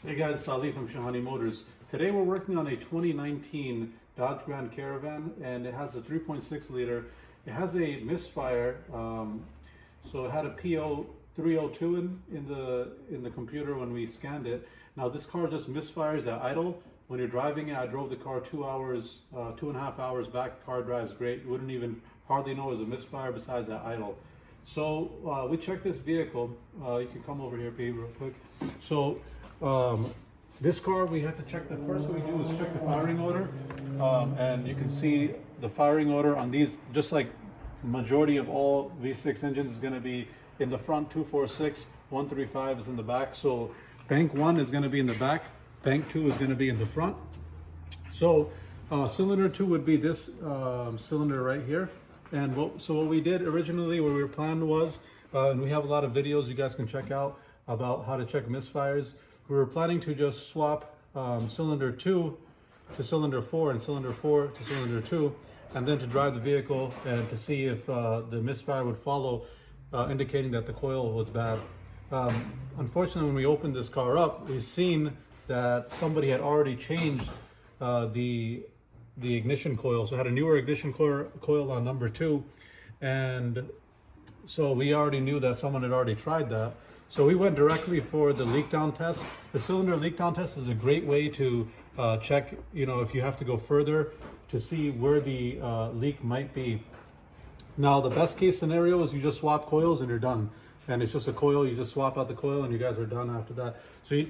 Hey guys, Salih from Shahani Motors. Today we're working on a 2019 Dodge Grand Caravan, and it has a 3.6 liter. It has a misfire, so it had a p0302 in the computer when we scanned it. Now this car just misfires at idle. When you're driving it, I drove the car 2 hours, 2.5 hours back. Car drives great. You wouldn't even hardly know it was a misfire besides at idle. So we checked this vehicle. You can come over here, Pete, real quick. So this car, we have to check. The first thing we do is check the firing order, and you can see the firing order on these, just like majority of all V6 engines, is going to be in the front 246, 135 is in the back. So bank 1 is going to be in the back, bank 2 is going to be in the front. So cylinder 2 would be this cylinder right here. And what we did originally, what we were planned was, and we have a lot of videos you guys can check out about how to check misfires. We were planning to just swap cylinder 2 to cylinder 4 and cylinder 4 to cylinder 2, and then to drive the vehicle and to see if the misfire would follow, indicating that the coil was bad. Unfortunately, when we opened this car up, we've seen that somebody had already changed the ignition coil. So it had a newer ignition coil on number 2, and so we already knew that someone had already tried that. So we went directly for the leak down test. The cylinder leak down test is a great way to check, if you have to go further to see where the leak might be. Now, the best case scenario is you just swap coils and you're done. And it's just a coil, you just swap out the coil and you guys are done after that. So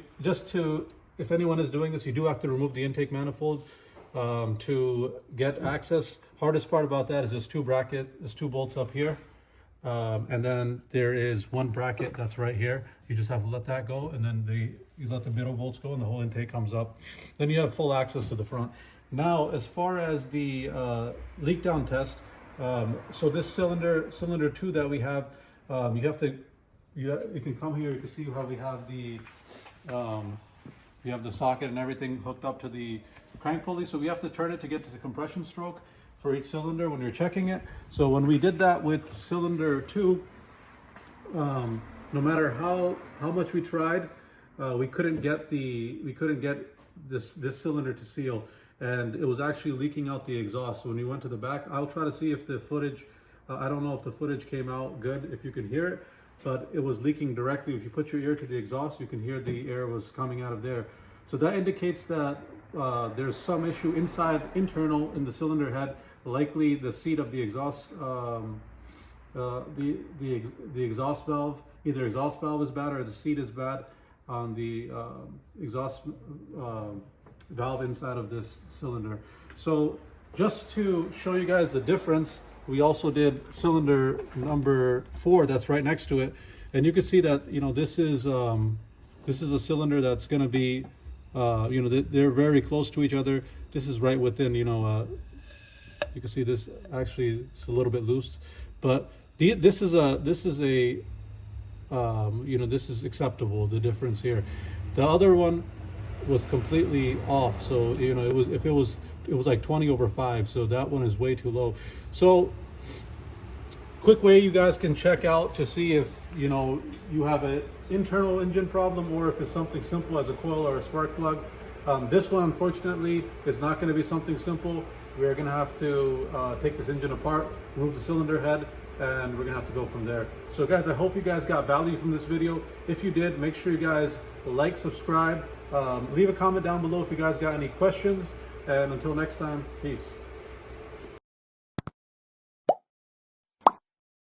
if anyone is doing this, you do have to remove the intake manifold to get access. Hardest part about that is there's two bolts up here. And then there is one bracket that's right here. You just have to let that go, and then you let the middle bolts go and the whole intake comes up. Then you have full access to the front. Now, as far as the leak down test, so this cylinder 2 that we have, you can come here, you can see how we have the socket and everything hooked up to the crank pulley. So we have to turn it to get to the compression stroke for each cylinder when you're checking it. So when we did that with cylinder 2, no matter how much we tried, we couldn't get this cylinder to seal, and it was actually leaking out the exhaust. So when we went to the back, I'll try to see if the footage, I don't know if the footage came out good, if you could hear it, but it was leaking directly. If you put your ear to the exhaust, you can hear the air was coming out of there. So that indicates that there's some issue internal in the cylinder head. Likely the seat of the exhaust, the exhaust valve, either exhaust valve is bad or the seat is bad on the exhaust valve inside of this cylinder. So just to show you guys the difference, we also did cylinder number 4 that's right next to it, and you can see that this is a cylinder that's going to be they're very close to each other. This is right within, you can see this actually it's a little bit loose, but this is acceptable, the difference here. The other one was completely off, so it was like 20/5, so that one is way too low. So quick way you guys can check out to see if you have an internal engine problem or if it's something simple as a coil or a spark plug. This one, unfortunately, is not going to be something simple. We're going to have to take this engine apart, remove the cylinder head, and we're going to have to go from there. So guys, I hope you guys got value from this video. If you did, make sure you guys like, subscribe, leave a comment down below if you guys got any questions, and until next time, peace.